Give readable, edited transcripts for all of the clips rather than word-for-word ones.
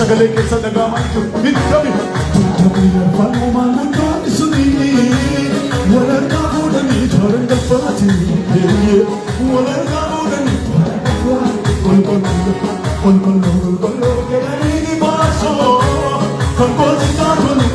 sagalee keessa dhaga'amaa jiru. Tuutamni arfaan maallaqaan suni walharkaa fuudhanii tooraan galfaati. Walharkaa fuudhanii tooraan galfaati. Qulqulluu jedhanii ni baasoo kan kooti taatonu.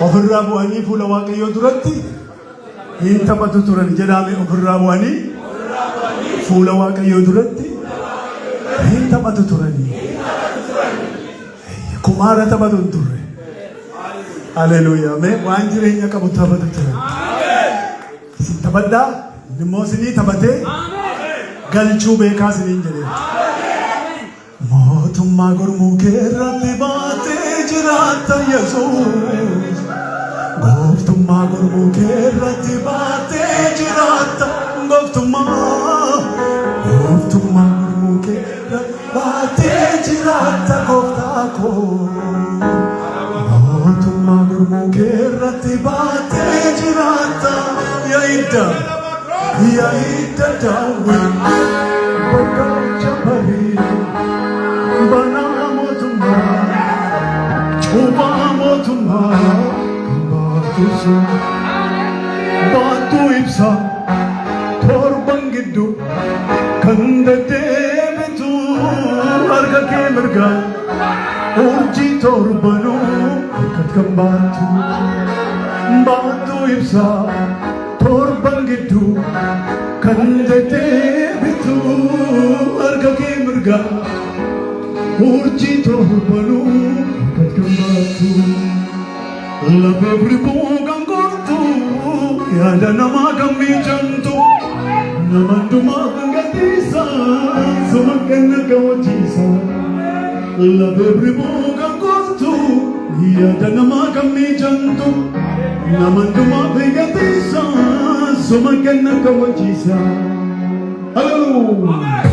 Ofirraa bu'anii fuula Waaqayyoo duratti hin taphatu turan jedhame. Ofirraa bu'anii fuula Waaqayyoo duratti hin taphatu turani. Kumaara taphatu hin turre. Haleluuyaa. Mee waan jireenya qabu taphatu turan. Isin taphadhaa immoo isinii taphatee galchuu beekaa isiniin jedhee. Mootummaa gurmuu keerratti baatee jiraata Yesuus. Gooftummaa gurmuu keerratti baatee jiraata. Gooftummaa gurmuu keerratti baatee jiraata gooftaa koo. Mootummaa gurmuu keerratti baatee jiraata. Yaa'idda daawwii bakka jabarii banaa mootummaa cuubaa mootummaa. Baatu ibsa torban gidduu kan deddeebitu harka kee mirgaa urjii torbanuu kan baatu. Baatu ibsa torban gidduu kan deddeebitu harka kee mirgaa urjii torbanuu kan baatu. Love every book and go to Yada nama kami jantu Namanduma kangatisa Sumakana kawatisa Labebribu kangotu Yada nama kami jantu Namanduma kangatisa Sumakana kawatisa Hallelujah.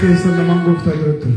Keessa namaan gooftaa biratti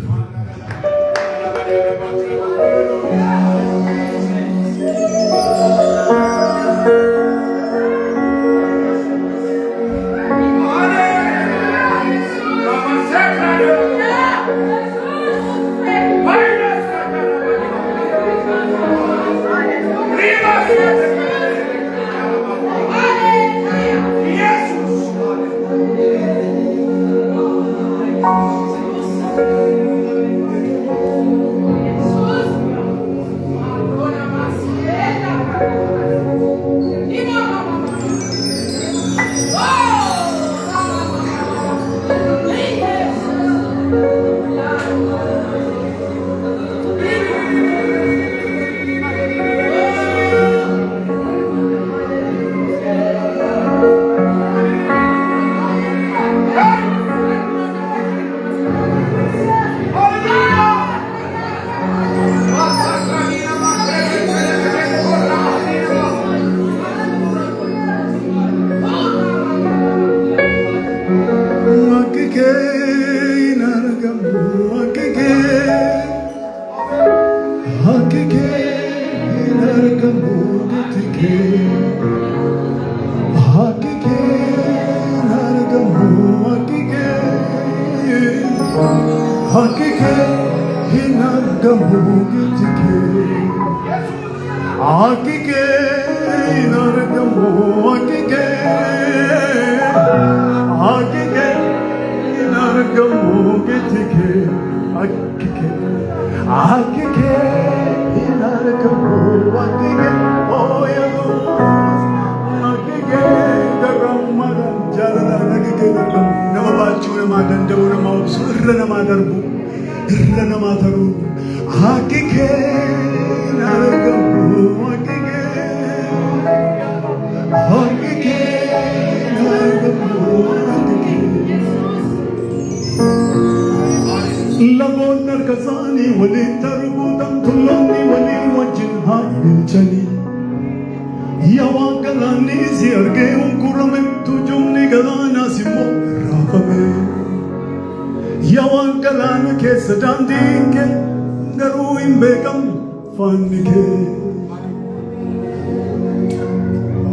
Yawan kalana ke sedang dingin, garuin begam fanike.